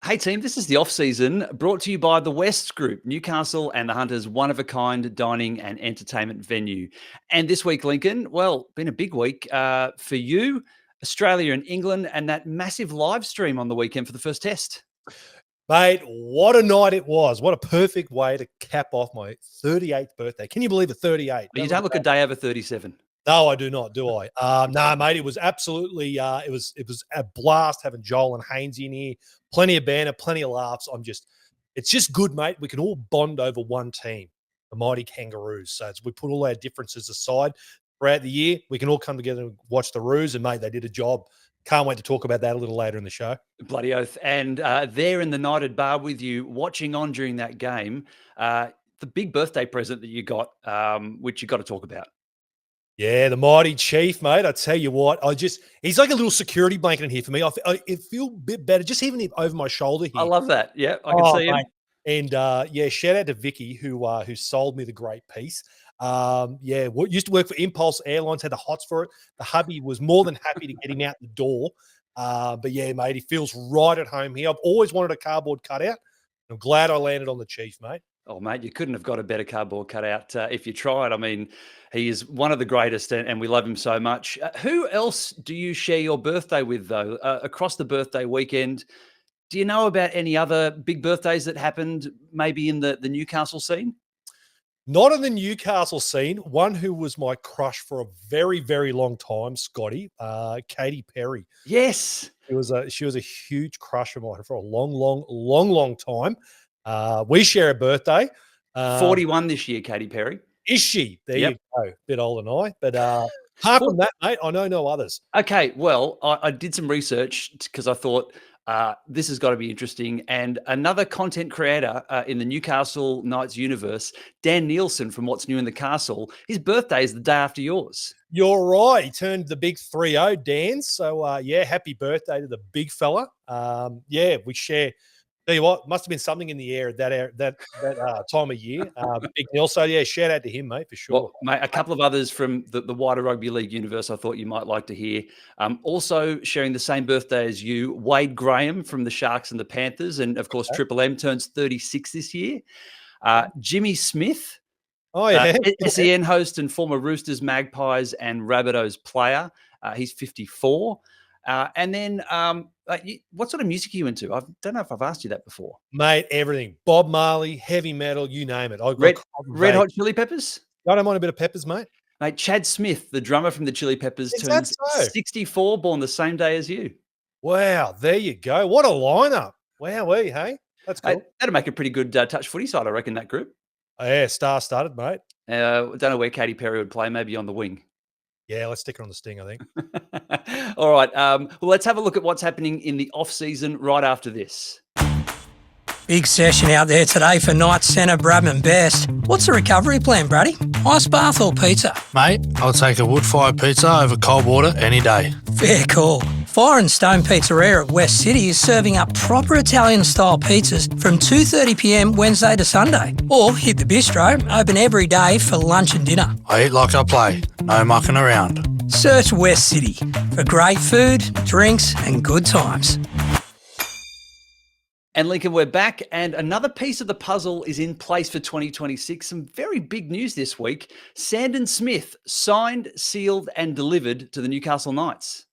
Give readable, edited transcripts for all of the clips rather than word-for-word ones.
Hey team, this is the off-season brought to you by the Wests Group, Newcastle and the Hunters' one-of-a-kind dining and entertainment venue. And this week, Lincoln, well, been a big week for you, Australia and England, and that massive live stream on the weekend for the first test. Mate, what a night it was. What a perfect way to cap off my 38th birthday. Can you believe it, 38? You don't look a day over 37. No, I do not, do I? No, mate, it was absolutely it was a blast having Joel and Haynes in here. Plenty of banter, plenty of laughs. It's just good, mate. We can all bond over one team, the mighty Kangaroos. So we put all our differences aside throughout the year. We can all come together and watch the Roos, and mate, they did a job. Can't wait to talk about that a little later in the show. Bloody oath. And there in the Knighted Bar with you, watching on during that game, the big birthday present that you got, which you got to talk about. Yeah, the mighty Chief, mate. I tell you what, he's like a little security blanket in here for me. I feel a bit better just even over my shoulder here. I love that. Yeah, I can see him. And yeah, shout out to Vicky who sold me the great piece. Yeah, used to work for Impulse Airlines, had the hots for it. The hubby was more than happy to get him out the door. But yeah, mate, he feels right at home here. I've always wanted a cardboard cutout. I'm glad I landed on the Chief, mate. Oh, mate, you couldn't have got a better cardboard cutout if you tried. I mean, he is one of the greatest and we love him so much. Who else do you share your birthday with, though, across the birthday weekend? Do you know about any other big birthdays that happened maybe in the Newcastle scene? Not in the Newcastle scene. One who was my crush for a very, very long time, Scotty, Katy Perry. Yes. She was a huge crush of mine for a long time. We share a birthday. 41 this year, Katy Perry. Is she? There you go. Bit older than I. But apart from that, mate, I know no others. Okay, well, I did some research because I thought this has got to be interesting. And another content creator in the Newcastle Knights universe, Dan Nielsen from What's New in the Castle, his birthday is the day after yours. You're right. He turned the big 30, Dan. So, yeah, happy birthday to the big fella. Yeah, we share. Tell you what, must have been something in the air at that time of year. Big Neil. So, yeah, shout out to him, mate, for sure. Well, mate, a couple of others from the wider rugby league universe I thought you might like to hear. Also sharing the same birthday as you, Wade Graham from the Sharks and the Panthers. And, of course, Triple M turns 36 this year. Jimmy Smith. Oh, yeah. SEN host and former Roosters, Magpies and Rabbitohs player. He's 54. And then what sort of music are you into? I don't know if I've asked you that before. Mate, everything. Bob Marley, heavy metal, you name it. Red Hot Chili Peppers? I don't mind a bit of peppers, mate. Mate, Chad Smith, the drummer from the Chili Peppers, turns 64, born the same day as you. Wow, there you go. What a lineup. Wowee, hey? That's cool. That'd make a pretty good touch footy side, I reckon, that group. Oh, yeah, star-studded, mate. Don't know where Katy Perry would play, maybe on the wing. Yeah, let's stick her on the sting, I think. All right. Well, let's have a look at what's happening in the off-season right after this. Big session out there today for Knights centre Bradman Best. What's the recovery plan, Brady? Ice bath or pizza? Mate, I'll take a wood-fired pizza over cold water any day. Fair call. Fire and Stone Pizzeria at West City is serving up proper Italian-style pizzas from 2:30 p.m. Wednesday to Sunday. Or hit the bistro, open every day for lunch and dinner. I eat like I play, no mucking around. Search West City for great food, drinks and good times. And Lincoln, we're back, and another piece of the puzzle is in place for 2026. Some very big news this week. Sandon Smith signed, sealed, and delivered to the Newcastle Knights.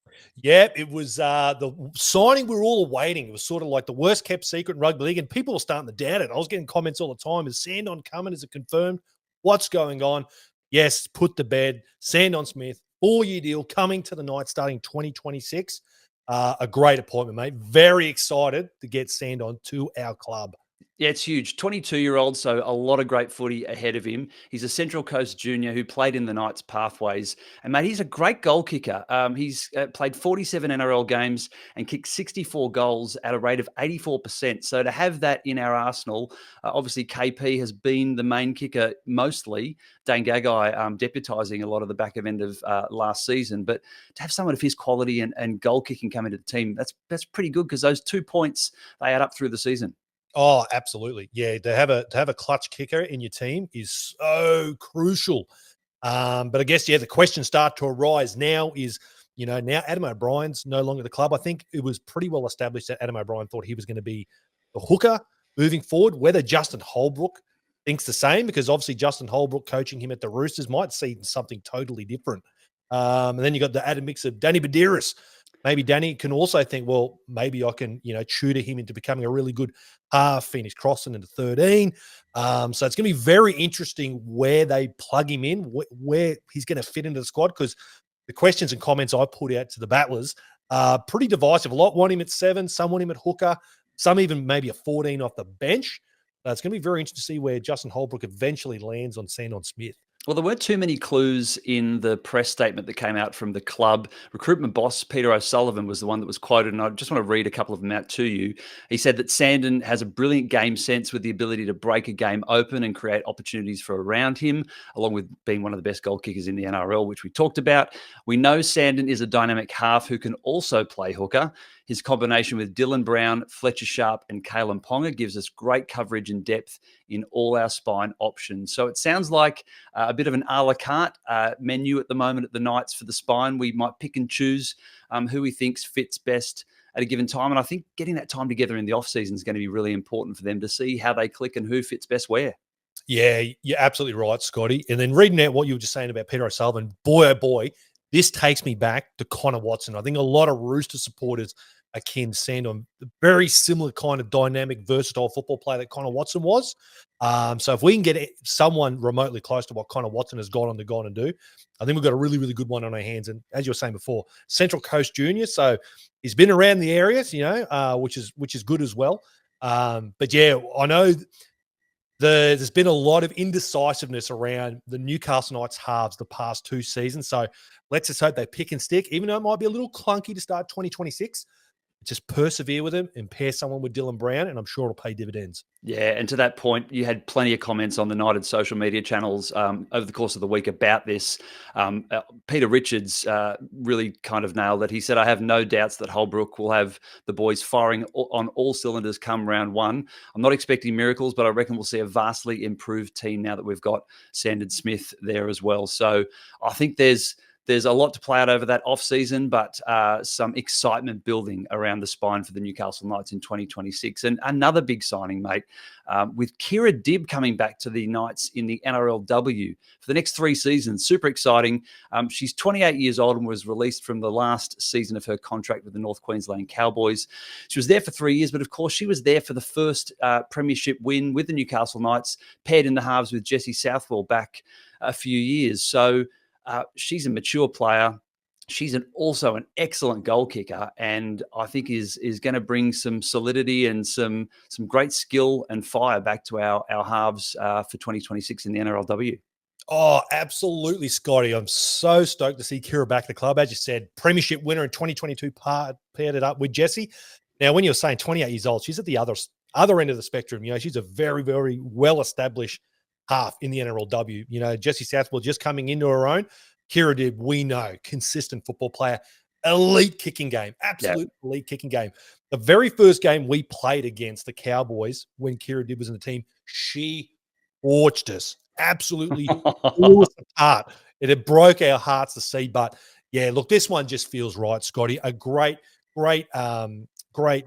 Yeah, it was the signing we were all awaiting. It was sort of like the worst kept secret in rugby league, and people were starting to doubt it. I was getting comments all the time. Is Sandon coming? Is it confirmed? What's going on? Yes, put to bed. Sandon Smith, 4-year deal, coming to the Knights starting 2026. A great appointment, mate. Very excited to get Sandon to our club. Yeah, it's huge. 22-year-old, so a lot of great footy ahead of him. He's a Central Coast junior who played in the Knights pathways. And, mate, he's a great goal kicker. He's played 47 NRL games and kicked 64 goals at a rate of 84%. So to have that in our arsenal, obviously KP has been the main kicker mostly. Dane Gagai deputising a lot of the back end of last season. But to have someone of his quality and goal kicking come into the team, that's pretty good because those 2 points, they add up through the season. Oh, absolutely. Yeah, to have a clutch kicker in your team is so crucial. But I guess, yeah, the questions start to arise now is, Now Adam O'Brien's no longer the club. I think it was pretty well established that Adam O'Brien thought he was going to be the hooker moving forward. Whether Justin Holbrook thinks the same, because obviously Justin Holbrook coaching him at the Roosters might see something totally different. And then you got the added mix of Danny Badiris. Maybe Danny can also think, well, maybe I can, tutor him into becoming a really good half, finish crossing into 13. So it's going to be very interesting where they plug him in, where he's going to fit into the squad, because the questions and comments I put out to the battlers are pretty divisive. A lot want him at 7, some want him at hooker, some even maybe a 14 off the bench. It's going to be very interesting to see where Justin Holbrook eventually lands on Sandon Smith. Well, there weren't too many clues in the press statement that came out from the club. Recruitment boss Peter O'Sullivan was the one that was quoted, and I just want to read a couple of them out to you. He said that Sandon has a brilliant game sense with the ability to break a game open and create opportunities for around him, along with being one of the best goal kickers in the NRL, which we talked about. We know Sandon is a dynamic half who can also play hooker. His combination with Dylan Brown, Fletcher Sharp, and Kalen Ponga gives us great coverage and depth in all our spine options. So it sounds like a bit of an a la carte menu at the moment at the Knights for the spine. We might pick and choose who we thinks fits best at a given time. And I think getting that time together in the off-season is going to be really important for them to see how they click and who fits best where. Yeah, you're absolutely right, Scotty. And then reading out what you were just saying about Peter O'Sullivan, boy, oh boy, this takes me back to Connor Watson. I think a lot of Rooster supporters akin Sandon, a very similar kind of dynamic, versatile football player that Connor Watson was. So if we can get someone remotely close to what Connor Watson has gone on to go on and do, I think we've got a really, really good one on our hands. And as you were saying before, Central Coast Junior, so he's been around the areas, which is good as well. But yeah, I know there's been a lot of indecisiveness around the Newcastle Knights halves the past 2 seasons. So let's just hope they pick and stick, even though it might be a little clunky to start 2026. Just persevere with him and pair someone with Dylan Brown, and I'm sure it'll pay dividends. Yeah, and to that point, you had plenty of comments on the United social media channels over the course of the week about this. Peter Richards really kind of nailed it. He said, I have no doubts that Holbrook will have the boys firing on all cylinders come round 1. I'm not expecting miracles, but I reckon we'll see a vastly improved team now that we've got Sandon Smith there as well. So I think there's a lot to play out over that off-season, but some excitement building around the spine for the Newcastle Knights in 2026. And another big signing, mate, with Kirra Dibb coming back to the Knights in the NRLW for the next 3 seasons. Super exciting. She's 28 years old and was released from the last season of her contract with the North Queensland Cowboys. She was there for 3 years, but of course she was there for the first premiership win with the Newcastle Knights, paired in the halves with Jessie Southwell back a few years. So she's a mature player. She's also an excellent goal kicker, and I think is going to bring some solidity and some great skill and fire back to our halves for 2026 in the NRLW. Oh, absolutely, Scotty. I'm so stoked to see Kirra back at the club. As you said, premiership winner in 2022, paired it up with Jessie. Now, when you're saying 28 years old, she's at the other end of the spectrum. She's a very, very well-established half in the NRLW. Jessie Southwell just coming into her own. Kirra Dibb, we know, consistent football player, elite kicking game, absolute elite kicking game. The very first game we played against the Cowboys when Kirra Dibb was in the team, she torched us, absolutely tore us apart. It broke our hearts to see. But yeah, look, this one just feels right, Scotty. A great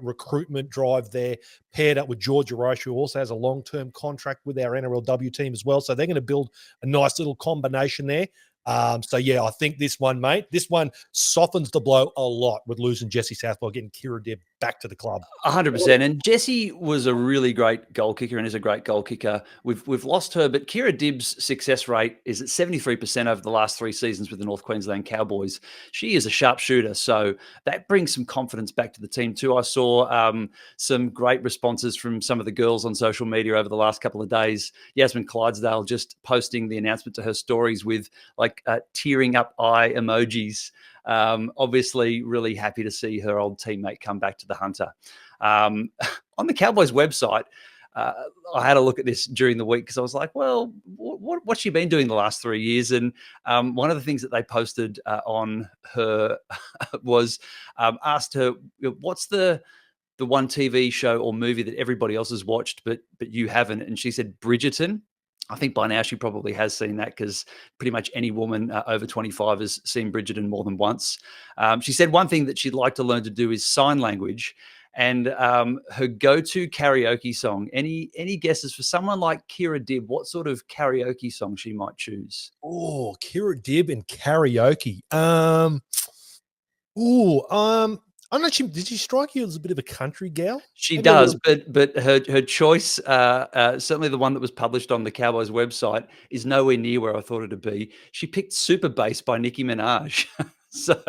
recruitment drive there, paired up with Georgia Roche, who also has a long-term contract with our NRLW team as well. So they're going to build a nice little combination there. So yeah, I think this one softens the blow a lot with losing Jessie Southwell, getting Kirra Dibb back to the club. 100%. And Jessie was a really great goal kicker and is a great goal kicker. We've lost her, but Kirra Dibb's success rate is at 73% over the last 3 seasons with the North Queensland Cowboys. She is a sharpshooter, so that brings some confidence back to the team too. I saw some great responses from some of the girls on social media over the last couple of days. Yasmin Clydesdale just posting the announcement to her stories with tearing up eye emojis. Obviously really happy to see her old teammate come back to the Hunter. On the Cowboys website, I had a look at this during the week because I was like, well, what's she been doing the last 3 years? And one of the things that they posted on her was asked her, what's the one TV show or movie that everybody else has watched, but you haven't? And she said, Bridgerton. I think by now she probably has seen that because pretty much any woman over 25 has seen Bridgerton more than once. She said one thing that she'd like to learn to do is sign language, and her go-to karaoke song. Any guesses for someone like Kirra Dibb? What sort of karaoke song she might choose? Oh, Kirra Dibb and karaoke. I'm not sure. Did she strike you as a bit of a country gal? She Maybe a does, little. but her choice, certainly the one that was published on the Cowboys website, is nowhere near where I thought it'd be. She picked "Super Bass" by Nicki Minaj. So,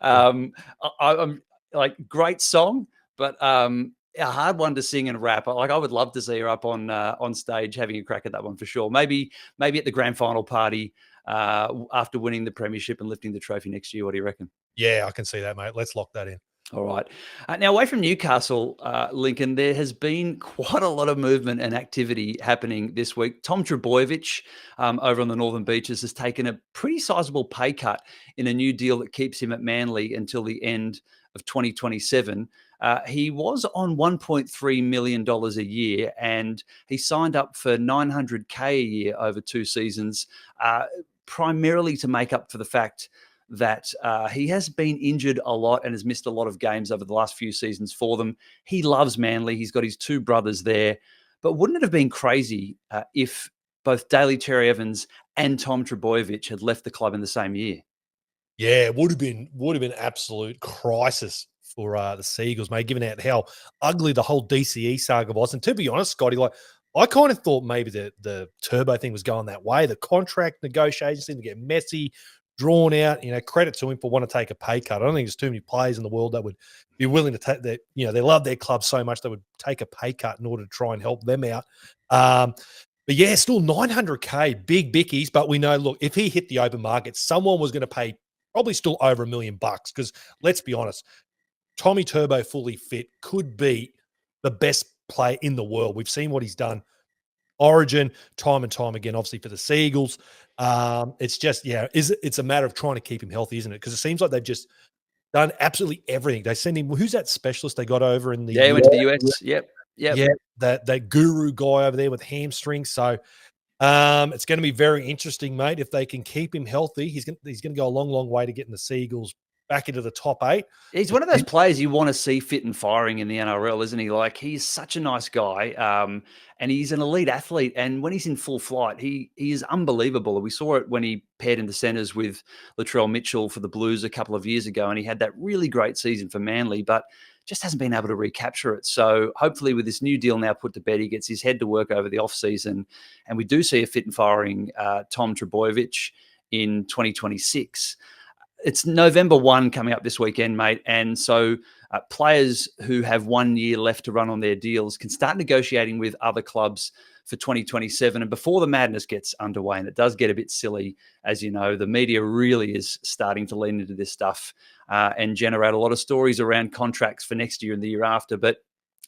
I'm like, great song, but a hard one to sing and rap. Like, I would love to see her up on stage having a crack at that one for sure. Maybe at the grand final party after winning the premiership and lifting the trophy next year. What do you reckon? Yeah, I can see that, mate. Let's lock that in. All right. Now, away from Newcastle, Lincoln, there has been quite a lot of movement and activity happening this week. Tom Trbojevic over on the Northern Beaches has taken a pretty sizable pay cut in a new deal that keeps him at Manly until the end of 2027. He was on $1.3 million a year, and he signed up for $900K a year over 2 seasons, primarily to make up for the fact that he has been injured a lot and has missed a lot of games over the last few seasons for them. He loves Manly. He's got his 2 brothers there. But wouldn't it have been crazy if both Daly Cherry Evans and Tom Trbojevic had left the club in the same year? Yeah, it would have been absolute crisis for the Seagulls, mate, given out how ugly the whole DCE saga was. And to be honest, Scotty, like, I kind of thought maybe the Turbo thing was going that way. The contract negotiations seemed to get messy, drawn out. Credit to him for wanting to take a pay cut. I don't think there's too many players in the world that would be willing to take that. They love their club so much they would take a pay cut in order to try and help them out. But yeah, still $900K, big bickies. But we know, look, if he hit the open market, someone was going to pay probably still over $1 million, because let's be honest, Tommy Turbo fully fit could be the best player in the world. We've seen what he's done. Origin, time and time again, obviously for the Seagulls. It's just, it's a matter of trying to keep him healthy, isn't it? Because it seems like they've just done absolutely everything. They send him, who's that specialist they got over in the he went to the US. Yep. Yeah, that guru guy over there with hamstrings. So it's going to be very interesting, mate. If they can keep him healthy, he's going to go a long, long way to getting the Seagulls back into the top 8. He's one of those players you want to see fit and firing in the NRL, isn't he? Like, he's such a nice guy, and he's an elite athlete. And when he's in full flight, he is unbelievable. We saw it when he paired in the centres with Latrell Mitchell for the Blues a couple of years ago, and he had that really great season for Manly, but just hasn't been able to recapture it. So hopefully with this new deal now put to bed, he gets his head to work over the off-season, and we do see a fit and firing Tom Trbojevic in 2026. It's November 1 coming up this weekend, mate. And so players who have 1 year left to run on their deals can start negotiating with other clubs for 2027. And before the madness gets underway, and it does get a bit silly, as you know, the media really is starting to lean into this stuff and generate a lot of stories around contracts for next year and the year after. But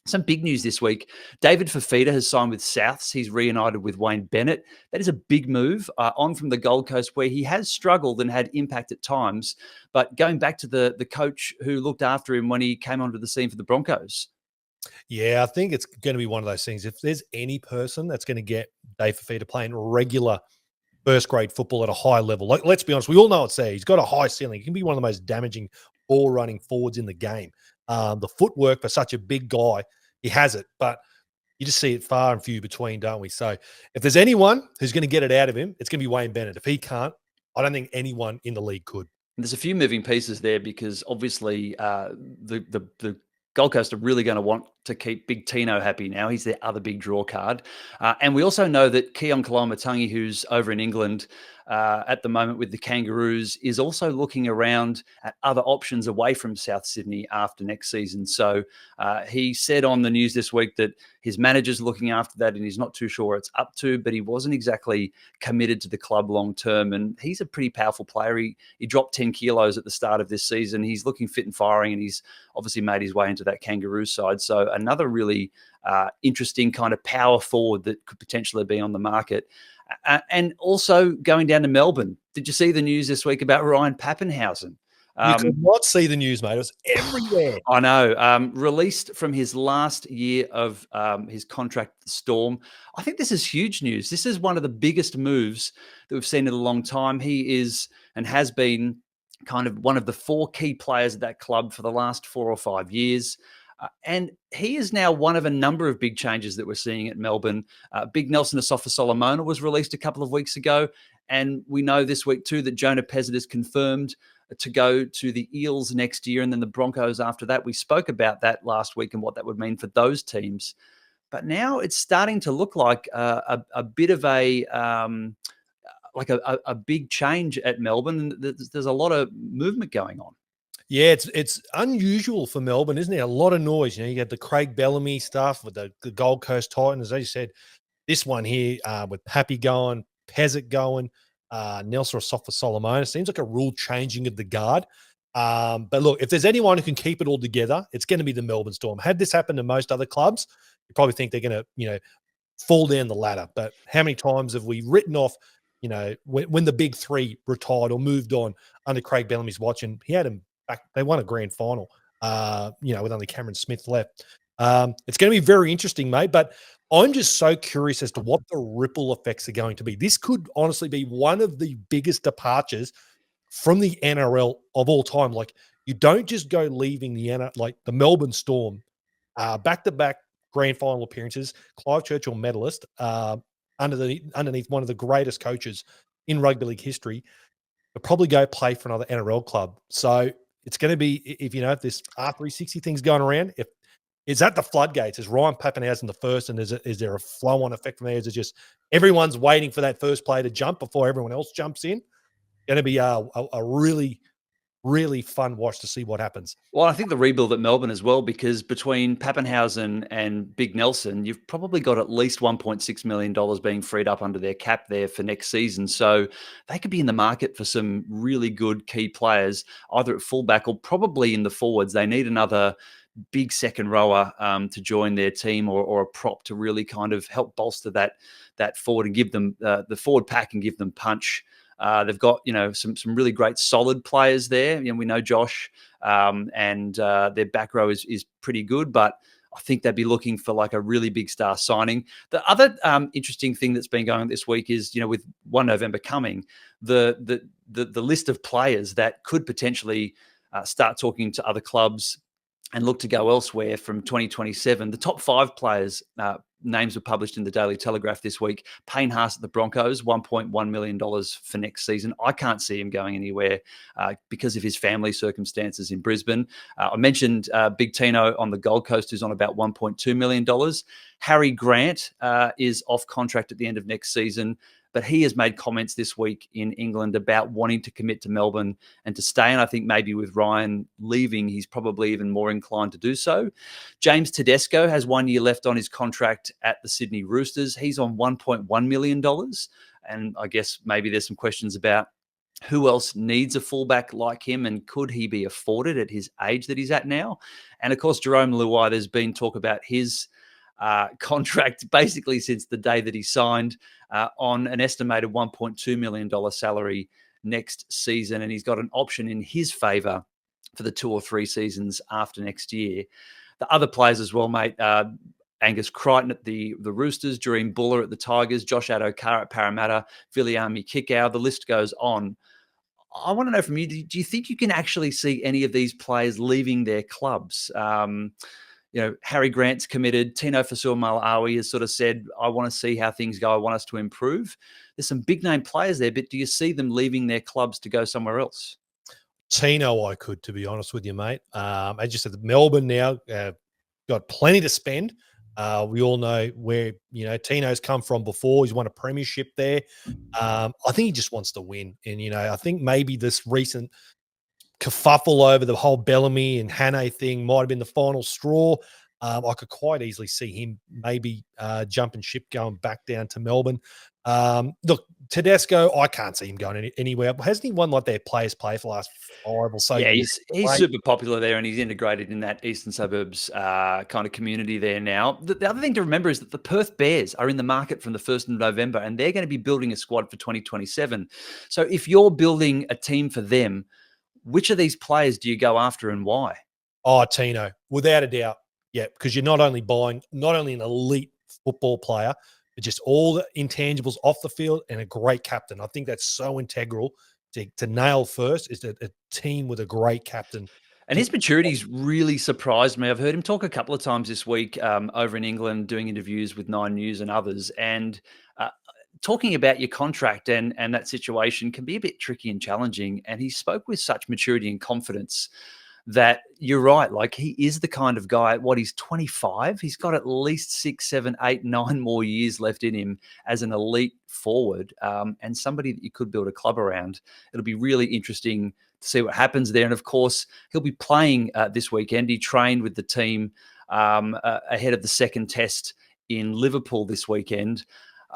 some big news this week. David Fafita has signed with Souths. He's reunited with Wayne Bennett. That is a big move on from the Gold Coast, where he has struggled and had impact at times. But going back to the coach who looked after him when he came onto the scene for the Broncos. Yeah, I think it's going to be one of those things. If there's any person that's going to get Dave Fafita playing regular first-grade football at a high level, like, let's be honest, we all know it's there. He's got a high ceiling. He can be one of the most damaging ball-running forwards in the game. The footwork for such a big guy, he has it, but you just see it far and few between, don't we? So if there's anyone who's going to get it out of him, it's going to be Wayne Bennett. If he can't, I don't think anyone in the league could. And there's a few moving pieces there because obviously the Gold Coast are really going to want to keep Big Tino happy now. He's their other big draw card. And we also know that Keon Koloamatangi, who's over in England at the moment with the Kangaroos, is also looking around at other options away from South Sydney after next season. So he said on the news this week that his manager's looking after that and he's not too sure it's up to, but he wasn't exactly committed to the club long term. And he's a pretty powerful player. He dropped 10 kilos at the start of this season. He's looking fit and firing, and he's obviously made his way into that Kangaroos side. So another really interesting kind of power forward that could potentially be on the market. And also going down to Melbourne. Did you see the news this week about Ryan Pappenhausen? You could not see the news, mate. It was everywhere. I know. Released from his last year of his contract, with the Storm. I think this is huge news. This is one of the biggest moves that we've seen in a long time. He is and has been kind of one of the 4 key players at that club for the last 4 or 5 years. And he is now one of a number of big changes that we're seeing at Melbourne. Big Nelson Asafa-Solomona was released a couple of weeks ago. And we know this week too that Jonah Pezzett is confirmed to go to the Eels next year and then the Broncos after that. We spoke about that last week and what that would mean for those teams. But now it's starting to look like a bit of a big change at Melbourne. There's a lot of movement going on. Yeah, it's unusual for Melbourne, isn't it? A lot of noise. You had the Craig Bellamy stuff with the Gold Coast Titans. As you said, this one here with Pappy going, Pezzett going, Nelson Asafa-Solomona. Seems like a rule changing of the guard. But look, if there's anyone who can keep it all together, it's going to be the Melbourne Storm. Had this happened to most other clubs, you probably think they're going to, fall down the ladder. But how many times have we written off, when the big 3 retired or moved on under Craig Bellamy's watch, and he had them back, they won a grand final, with only Cameron Smith left. It's going to be very interesting, mate. But I'm just so curious as to what the ripple effects are going to be. This could honestly be one of the biggest departures from the NRL of all time. Like, you don't just go leaving the Melbourne Storm, back-to-back grand final appearances, Clive Churchill medalist, underneath one of the greatest coaches in rugby league history, to probably go play for another NRL club. So it's going to be, if this R360 thing's going around, is that the floodgates? Is Ryan Pappenhausen the first, and is there a flow-on effect from there? Is it just everyone's waiting for that first player to jump before everyone else jumps in? Going to be a really, really fun watch to see what happens. Well, I think the rebuild at Melbourne as well, because between Pappenhausen and Big Nelson, you've probably got at least $1.6 million being freed up under their cap there for next season. So they could be in the market for some really good key players, either at fullback or probably in the forwards. They need another big second rower to join their team, or a prop to really kind of help bolster that forward and give them the forward pack and give them punch. They've got, some really great solid players there. We know Josh, and their back row is pretty good, but I think they'd be looking for like a really big star signing. The other interesting thing that's been going on this week is, with 1 November coming, the list of players that could potentially start talking to other clubs and look to go elsewhere from 2027. The top 5 players' names were published in the Daily Telegraph this week. Payne Haas at the Broncos, $1.1 million for next season. I can't see him going anywhere because of his family circumstances in Brisbane. I mentioned Big Tino on the Gold Coast, who's on about $1.2 million. Harry Grant is off contract at the end of next season, but he has made comments this week in England about wanting to commit to Melbourne and to stay. And I think maybe with Ryan leaving, he's probably even more inclined to do so. James Tedesco has 1 year left on his contract at the Sydney Roosters. He's on $1.1 million. And I guess maybe there's some questions about who else needs a fullback like him, and could he be afforded at his age that he's at now? And of course, Jerome Luai, there's been talk about his contract basically since the day that he signed, on an estimated $1.2 million salary next season. And he's got an option in his favour for the 2 or 3 seasons after next year. The other players as well, mate, Angus Crichton at the Roosters, Doreen Buller at the Tigers, Josh Adokar at Parramatta, Viliami Kikau, the list goes on. I want to know from you, do you think you can actually see any of these players leaving their clubs? Harry Grant's committed. Tino Fasua-Malawi has sort of said, I want to see how things go. I want us to improve. There's some big name players there, but do you see them leaving their clubs to go somewhere else? Tino, I could, to be honest with you, mate. I just said Melbourne now got plenty to spend. We all know where, Tino's come from before. He's won a premiership there. I think he just wants to win. And, I think maybe this recent kerfuffle over the whole Bellamy and Hannay thing might have been the final straw. I could quite easily see him maybe jumping ship, going back down to Melbourne. Look, Tedesco, I can't see him going anywhere. Hasn't he won like their players play for the last 5 or so years? He's super popular there, and he's integrated in that eastern suburbs kind of community there now. The other thing to remember is that the Perth Bears are in the market from the 1st of November, and they're going to be building a squad for 2027. So if you're building a team for them, Which of these players do you go after and why? Oh, Tino, without a doubt. Yeah, because you're not only buying not only an elite football player, but just all the intangibles off the field and a great captain. I think that's so integral to nail first is a team with a great captain. And his maturity's really surprised me. I've heard him talk a couple of times this week over in England, doing interviews with Nine News and others, and uh, talking about your contract and that situation can be a bit tricky and challenging. And he spoke with such maturity and confidence that you're right. Like, he is the kind of guy, he's 25. He's got at least 6, 7, 8, 9 more years left in him as an elite forward, and somebody that you could build a club around. It'll be really interesting to see what happens there. And of course, he'll be playing this weekend. He trained with the team ahead of the second test in Liverpool this weekend.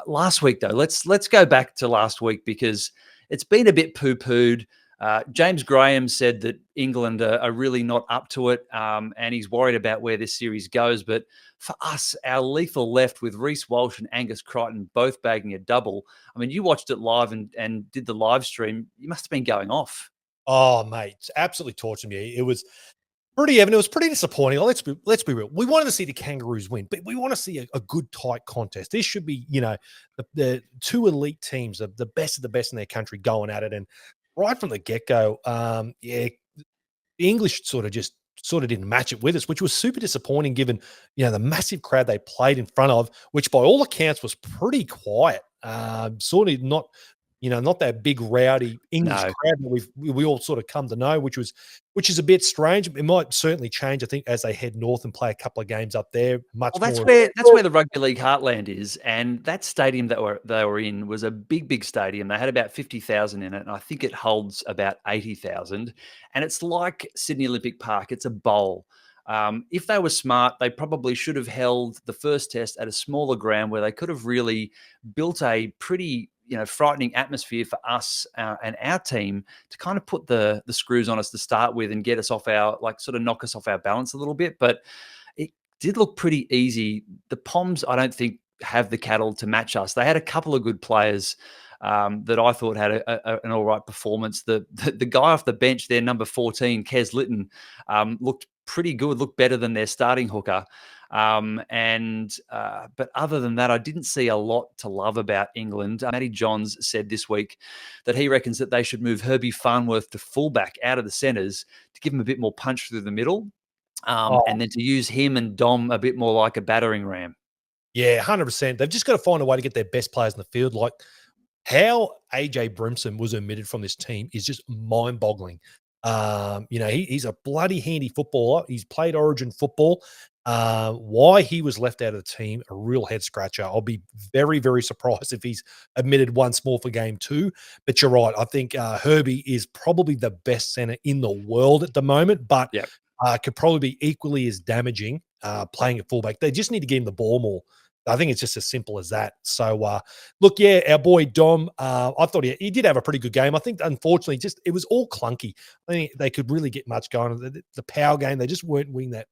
Last week, though, let's go back to last week because it's been a bit poo-pooed. James Graham said that England are really not up to it, and he's worried about where this series goes. But for us, our lethal left with Reece Walsh and Angus Crichton both bagging a double. I mean, you watched it live and did the live stream. You must have been going off. Oh, mate, it's absolutely tortured me. It was pretty evident. It was pretty disappointing. Let's be real. We wanted to see the Kangaroos win, but we want to see a good, tight contest. This should be, the two elite teams, the best of the best in their country going at it. And right from the get-go, the English sort of didn't match it with us, which was super disappointing given, the massive crowd they played in front of, which by all accounts was pretty quiet. Sort of not that big rowdy English crowd that we all sort of come to know, which is a bit strange. It might certainly change, I think, as they head north and play a couple of games up there. That's where the rugby league heartland is, and that stadium that they were in was a big stadium. They had about 50,000 in it, and I think it holds about 80,000. And it's like Sydney Olympic Park; it's a bowl. If they were smart, they probably should have held the first test at a smaller ground where they could have really built a pretty frightening atmosphere for us and our team to kind of put the screws on us to start with and get us off knock us off our balance a little bit. But it did look pretty easy. The Poms, I don't think, have the cattle to match us. They had a couple of good players that I thought had an all right performance. The guy off the bench there, number 14, Kes Litton, looked pretty good, looked better than their starting hooker. But other than that, I didn't see a lot to love about England. Matty Johns said this week that he reckons that they should move Herbie Farnworth to fullback out of the centres to give him a bit more punch through the middle, and then to use him and Dom a bit more like a battering ram. Yeah, 100%. They've just got to find a way to get their best players in the field. Like how AJ Brimson was omitted from this team is just mind-boggling. He's a bloody handy footballer. He's played Origin football. Why he was left out of the team, a real head scratcher. I'll be very, very surprised if he's admitted once more for game 2. But you're right. I think Herbie is probably the best center in the world at the moment, but could probably be equally as damaging playing at fullback. They just need to get him the ball more. I think it's just as simple as that. So, look, our boy Dom, I thought he did have a pretty good game. I think, unfortunately, it was all clunky. I think they could really get much going. The power game, they just weren't winning that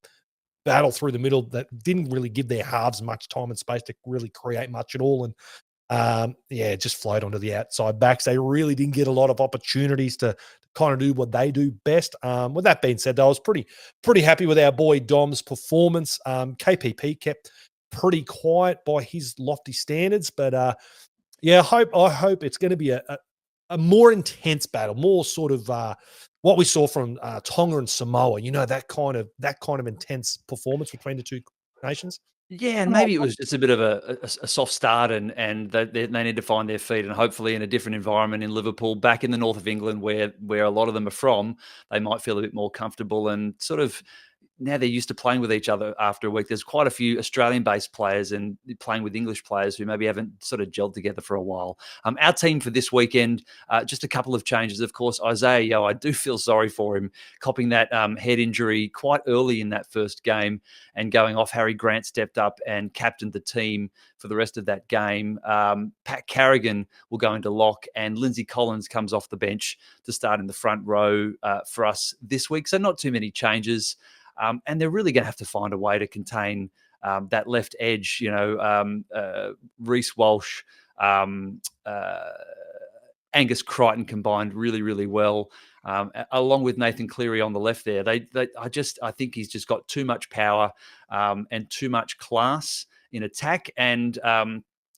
battle through the middle. That didn't really give their halves much time and space to really create much at all. And, it just flowed onto the outside backs. They really didn't get a lot of opportunities to kind of do what they do best. With that being said, though, I was pretty happy with our boy Dom's performance. KPP kept pretty quiet by his lofty standards, but I hope it's going to be a more intense battle, more sort of what we saw from Tonga and Samoa. That kind of intense performance between the two nations. Yeah, and maybe it was just a bit of a soft start, and they need to find their feet, and hopefully in a different environment in Liverpool, back in the north of England, where a lot of them are from, they might feel a bit more comfortable and sort of. Now they're used to playing with each other after a week. There's quite a few Australian-based players and playing with English players who maybe haven't sort of gelled together for a while. Our team for this weekend, just a couple of changes. Of course, Isaiah Yeo, I do feel sorry for him, copping that head injury quite early in that first game and going off. Harry Grant stepped up and captained the team for the rest of that game. Pat Carrigan will go into lock, and Lindsay Collins comes off the bench to start in the front row for us this week. So not too many changes. And they're really going to have to find a way to contain that left edge, Reece Walsh, Angus Crichton combined really, really well, along with Nathan Cleary on the left there. I think he's just got too much power and too much class in attack. And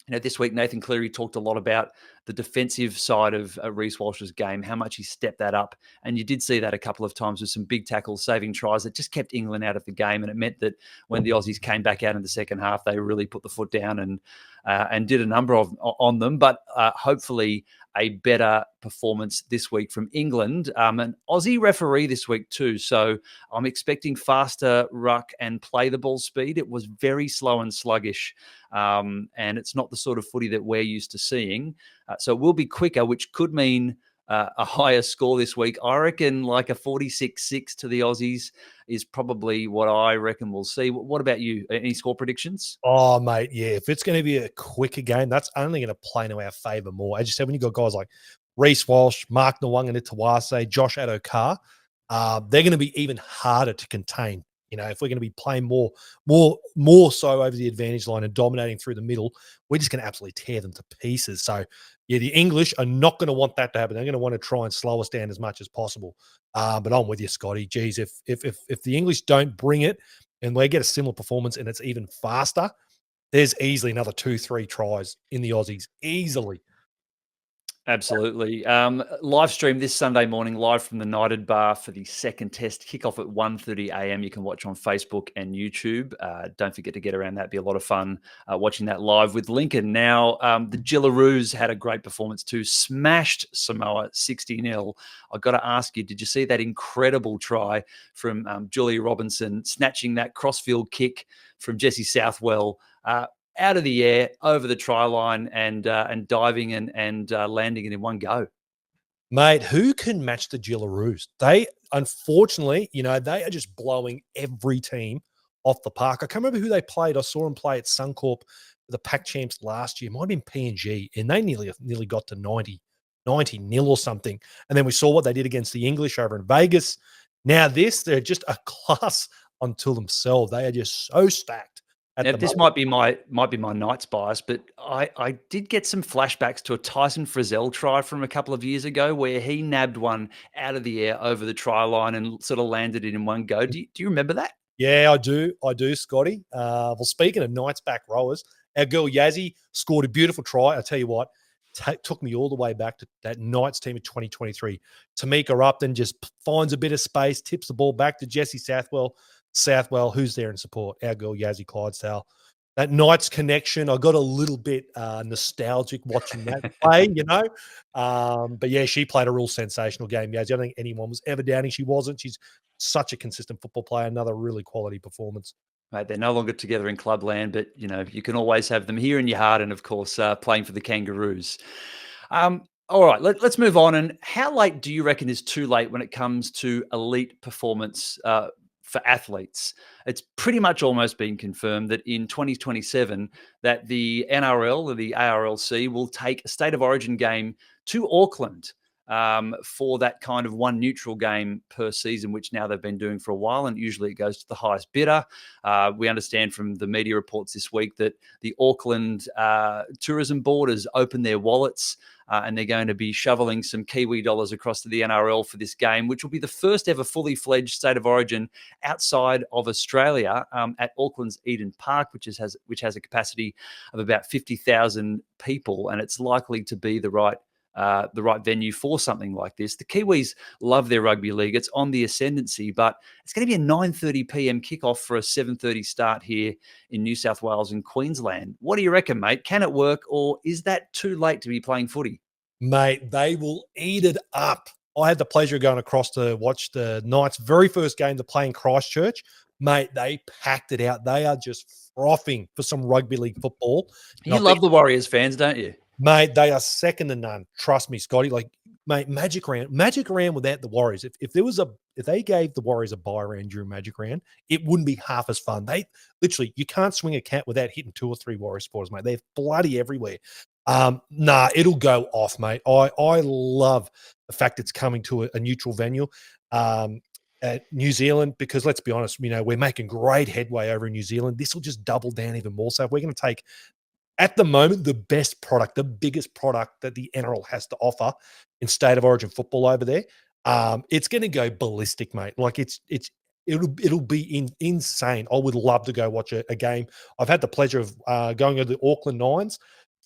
this week Nathan Cleary talked a lot about the defensive side of Reece Walsh's game, how much he stepped that up. And you did see that a couple of times with some big tackles, saving tries that just kept England out of the game. And it meant that when the Aussies came back out in the second half, they really put the foot down and did a number on them. But hopefully a better performance this week from England. An Aussie referee this week too. So I'm expecting faster ruck and play the ball speed. It was very slow and sluggish. And it's not the sort of footy that we're used to seeing. So it will be quicker, which could mean a higher score this week. I reckon like a 46-6 to the Aussies is probably what I reckon we'll see. What about you? Any score predictions? Oh, mate, yeah. If it's going to be a quicker game, that's only going to play into our favour more. As you said, when you got guys like Reece Walsh, Mark Nwanga-Nitawase, Josh Adokar, they're going to be even harder to contain. If we're going to be playing more so over the advantage line and dominating through the middle, we're just going to absolutely tear them to pieces. So, yeah, the English are not going to want that to happen. They're going to want to try and slow us down as much as possible. But I'm with you, Scotty. Geez, if the English don't bring it and they get a similar performance and it's even faster, there's easily another 2-3 tries in the Aussies. Easily. Absolutely. Live stream this Sunday morning, live from the Knighted Bar for the second test. Kickoff at 1:30 a.m. You can watch on Facebook and YouTube. Don't forget to get around that. Be a lot of fun watching that live with Lincoln. Now, the Gillaroos had a great performance too. Smashed Samoa 60-0. I've got to ask you, did you see that incredible try from Julia Robinson, snatching that crossfield kick from Jesse Southwell? Out of the air, over the try line, and diving and landing it in one go. Mate, who can match the Gillaroos? They, unfortunately, they are just blowing every team off the park. I can't remember who they played. I saw them play at Suncorp, the Pac Champs last year. It might have been PNG, and they nearly got to 90-0 or something. And then we saw what they did against the English over in Vegas. Now they're just a class unto themselves. They are just so stacked. Now, this might be my Knights bias, but I did get some flashbacks to a Tyson Frizzell try from a couple of years ago where he nabbed one out of the air over the try line and sort of landed it in one go. Do you remember that? Yeah, I do, Scotty. Well, speaking of Knights back rowers, our girl Yazzie scored a beautiful try. I tell you what, took me all the way back to that Knights team of 2023. Tamika Upton just finds a bit of space, tips the ball back to Jesse Southwell, who's there in support? Our girl Yazzie Clydesdale. That Knights connection, I got a little bit nostalgic watching that play, But yeah, she played a real sensational game, Yazzie. I don't think anyone was ever doubting she wasn't. She's such a consistent football player. Another really quality performance. Mate, they're no longer together in clubland, but you can always have them here in your heart, and of course, playing for the Kangaroos. All right, let's move on. And how late do you reckon is too late when it comes to elite performance for athletes? It's pretty much almost been confirmed that in 2027 that the NRL or the ARLC will take a state of origin game to Auckland for that kind of one neutral game per season, which now they've been doing for a while, and usually it goes to the highest bidder. We understand from the media reports this week that the Auckland Tourism Board has opened their wallets and they're going to be shoveling some Kiwi dollars across to the NRL for this game, which will be the first ever fully fledged state of origin outside of Australia at Auckland's Eden Park, which has a capacity of about 50,000 people, and it's likely to be the right venue for something like this. The Kiwis love their rugby league. It's on the ascendancy, but it's going to be a 9:30 p.m. kickoff for a 7:30 start here in New South Wales and Queensland. What do you reckon, mate? Can it work, or is that too late to be playing footy? Mate, they will eat it up. I had the pleasure of going across to watch the Knights' very first game to play in Christchurch. Mate, they packed it out. They are just frothing for some rugby league football. You love the Warriors fans, don't you? Mate, they are second to none. Trust me, Scotty. Like, mate, Magic Round without the Warriors. If they gave the Warriors a bye round during Magic Round, it wouldn't be half as fun. They literally, you can't swing a cat without hitting 2 or 3 Warrior supporters, mate. They're bloody everywhere. It'll go off, mate. I love the fact it's coming to a neutral venue at New Zealand, because let's be honest, we're making great headway over in New Zealand. This will just double down even more. So if we're going to take at the moment, the best product, the biggest product that the NRL has to offer in state of origin football over there. It's going to go ballistic, mate. Like it'll be insane. I would love to go watch a game. I've had the pleasure of going to the Auckland Nines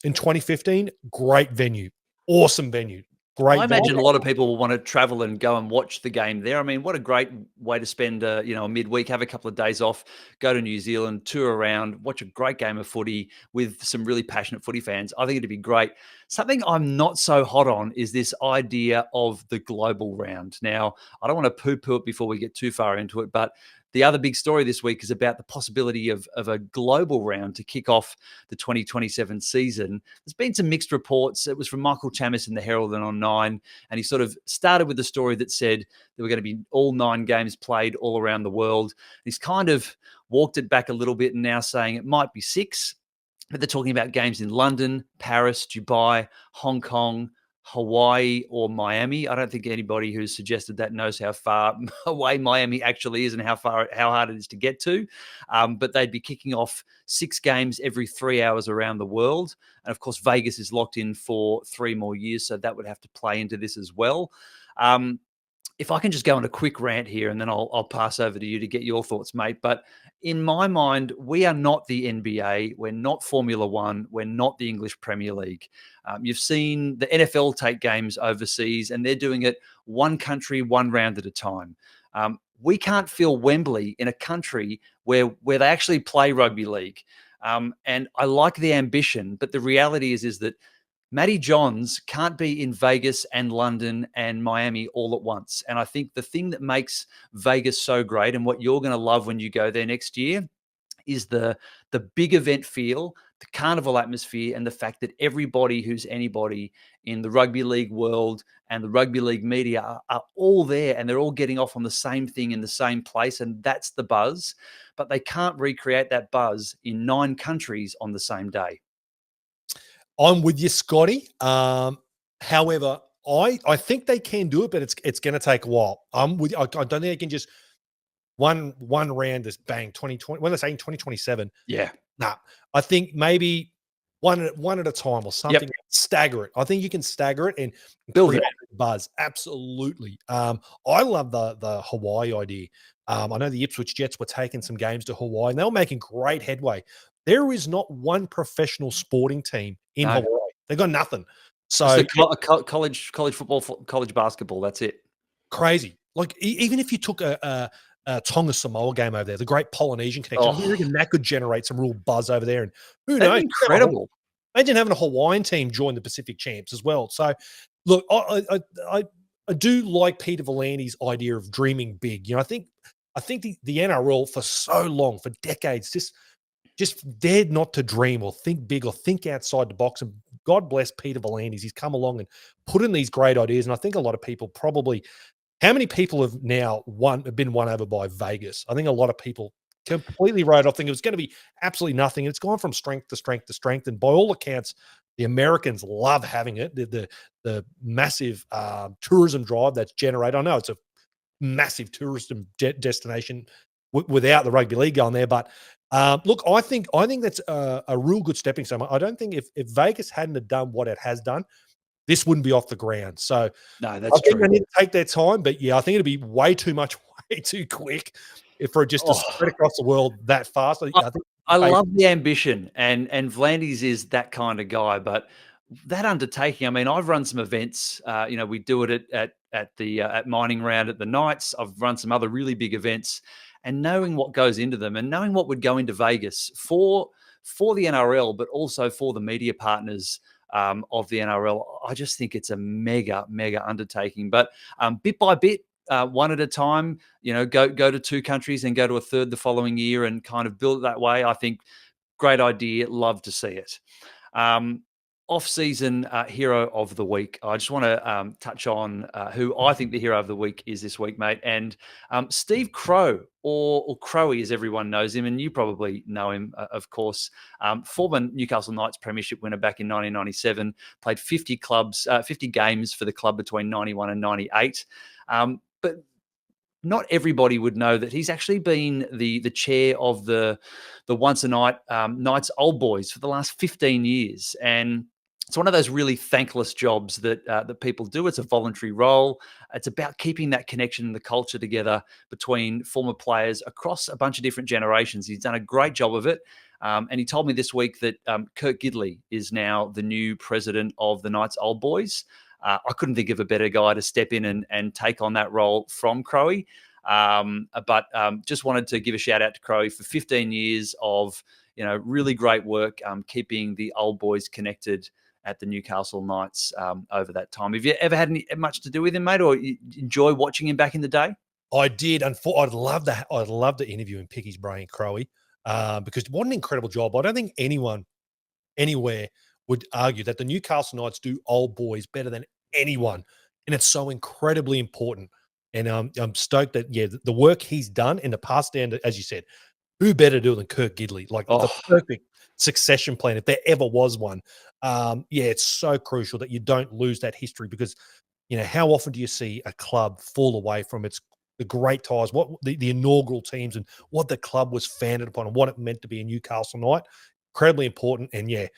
in 2015. Great venue, awesome venue. Great. I imagine a lot of people will want to travel and go and watch the game there. I mean, what a great way to spend a midweek, have a couple of days off, go to New Zealand, tour around, watch a great game of footy with some really passionate footy fans. I think it'd be great. Something I'm not so hot on is this idea of the global round. Now, I don't want to poo-poo it before we get too far into it, but the other big story this week is about the possibility of a global round to kick off the 2027 season. There's been some mixed reports. It was from Michael Chammis in the Herald and on 9, and he sort of started with the story that said there were going to be all 9 games played all around the world. He's kind of walked it back a little bit and now saying it might be 6, but they're talking about games in London, Paris, Dubai, Hong Kong, Hawaii or Miami. I don't think anybody who's suggested that knows how far away Miami actually is and how hard it is to get to. But they'd be kicking off 6 games every 3 hours around the world. And of course, Vegas is locked in for 3 more years. So that would have to play into this as well. If I can just go on a quick rant here and then I'll pass over to you to get your thoughts, mate. But in my mind, we are not the NBA. We're not Formula One. We're not the English Premier League. You've seen the NFL take games overseas and they're doing it one country, one round at a time. We can't fill Wembley in a country where they actually play rugby league. And I like the ambition, but the reality is that Matty Johns can't be in Vegas and London and Miami all at once. And I think the thing that makes Vegas so great and what you're going to love when you go there next year is the big event feel, the carnival atmosphere, and the fact that everybody who's anybody in the rugby league world and the rugby league media are all there and they're all getting off on the same thing in the same place. And that's the buzz. But they can't recreate that buzz in 9 countries on the same day. I'm with you, Scotty. However, I think they can do it, but it's going to take a while. I'm with you. I don't think they can just one round this bang 2020. When they're saying 2027, yeah, nah. I think maybe one at a time or something. Yep. Stagger it. I think you can stagger it and build it. Buzz. Absolutely. I love the Hawaii idea. I know the Ipswich Jets were taking some games to Hawaii, and they were making great headway. There is not one professional sporting team in Hawaii. They've got nothing. So college football, college basketball. That's it. Crazy. Like even if you took a Tonga Samoa game over there, the great Polynesian connection, I reckon that could generate some real buzz over there. And who knows? Incredible. Imagine having a Hawaiian team join the Pacific Champs as well. So look, I do like Peter Volandi's idea of dreaming big. You know, I think the NRL for so long, for decades, just dared not to dream or think big or think outside the box. And God bless Peter Volandis. He's come along and put in these great ideas. And I think a lot of people probably, how many people have now been won over by Vegas? I think a lot of people completely wrote off, thinking it was going to be absolutely nothing. It's gone from strength to strength to strength. And by all accounts, the Americans love having it. The massive tourism drive that's generated. I know it's a massive tourism destination without the rugby league going there, but look, I think that's a real good stepping stone. I don't think if Vegas hadn't have done what it has done, this wouldn't be off the ground. So no, that's true. They need to take their time, but yeah, I think it'd be way too much, way too quick for it just to spread across the world that fast. I love the ambition, and Vlandis is that kind of guy, but that undertaking, I mean, I've run some events. We do it at Mining Round at the Knights. I've run some other really big events. And knowing what goes into them and knowing what would go into Vegas for the NRL, but also for the media partners of the NRL, I just think it's a mega, mega undertaking. But bit by bit, one at a time, go to 2 countries and go to a third the following year and kind of build it that way. I think great idea. Love to see it. Off-season hero of the week. I just want to touch on who I think the hero of the week is this week, mate. And Steve Crowe, or Crowe as everyone knows him, and you probably know him, of course. Former Newcastle Knights premiership winner back in 1997, played 50 games for the club between 91 and 98. But not everybody would know that he's actually been the chair of the once a night Knights Old Boys for the last 15 years, and it's one of those really thankless jobs that people do. It's a voluntary role. It's about keeping that connection and the culture together between former players across a bunch of different generations. He's done a great job of it. And he told me this week that Kurt Gidley is now the new president of the Knights Old Boys. I couldn't think of a better guy to step in and take on that role from Crowe. But just wanted to give a shout out to Crowe for 15 years of really great work keeping the Old Boys connected at the Newcastle Knights over that time. Have you ever had much to do with him, mate, or you enjoy watching him back in the day? I did. I'd love to interview and pick his brain, Crowe, because what an incredible job. I don't think anyone anywhere would argue that the Newcastle Knights do Old Boys better than anyone, and it's so incredibly important. And I'm stoked that the work he's done in the past, and as you said, who better to do it than Kurt Gidley? Like the perfect succession plan, if there ever was one. It's so crucial that you don't lose that history, because how often do you see a club fall away from the great ties, what the inaugural teams, and what the club was founded upon, and what it meant to be a Newcastle Knight? Incredibly important. And to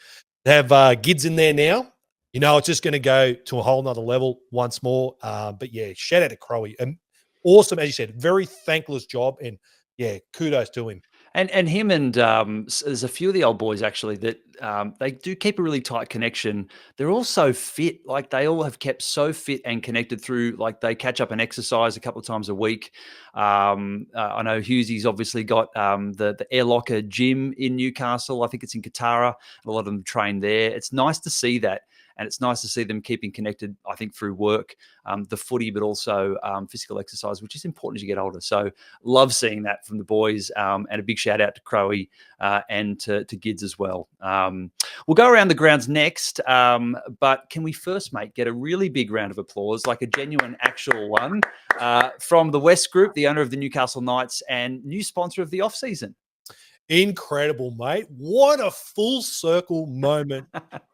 have Gids in there now, it's just going to go to a whole nother level once more. But shout out to Crowe. And awesome, as you said, very thankless job. And kudos to him. And him and there's a few of the Old Boys actually that they do keep a really tight connection. They're all so fit. Like they all have kept so fit and connected through, like they catch up and exercise a couple of times a week. I know Hughesy's obviously got the Air Locker gym in Newcastle. I think it's in Katara. A lot of them train there. It's nice to see that. And it's nice to see them keeping connected, I think, through work, the footy, but also physical exercise, which is important as you get older. So love seeing that from the boys, and a big shout out to Crowe and to Gids as well. We'll go around the grounds next, but can we first, mate, get a really big round of applause, like a genuine actual one, from the West Group, the owner of the Newcastle Knights and new sponsor of the off-season. Incredible, mate. What a full circle moment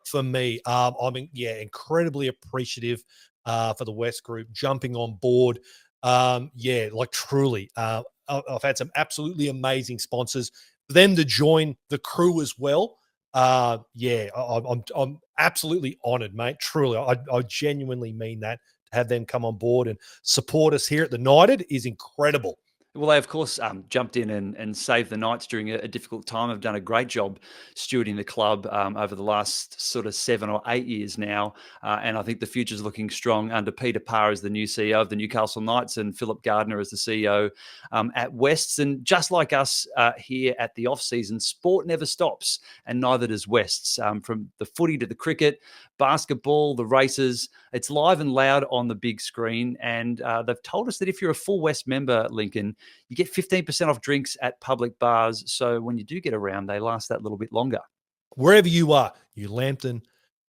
for me. I'm incredibly appreciative for the West Group jumping on board. Truly. I've had some absolutely amazing sponsors. For them to join the crew as well. I'm absolutely honored, mate. Truly. I genuinely mean that. To have them come on board and support us here at the Knighted is incredible. Well, they, of course, jumped in and saved the Knights during a difficult time. Have done a great job stewarding the club over the last sort of 7 or 8 years now. And I think the future's looking strong under Peter Parr as the new CEO of the Newcastle Knights and Philip Gardner as the CEO at Wests. And just like us here at the off-season, sport never stops, and neither does Wests. From the footy to the cricket, basketball, the races, it's live and loud on the big screen. And they've told us that if you're a full West member, Lincoln, you get 15% off drinks at public bars. So when you do get around, they last that little bit longer. Wherever you are, New Lambton,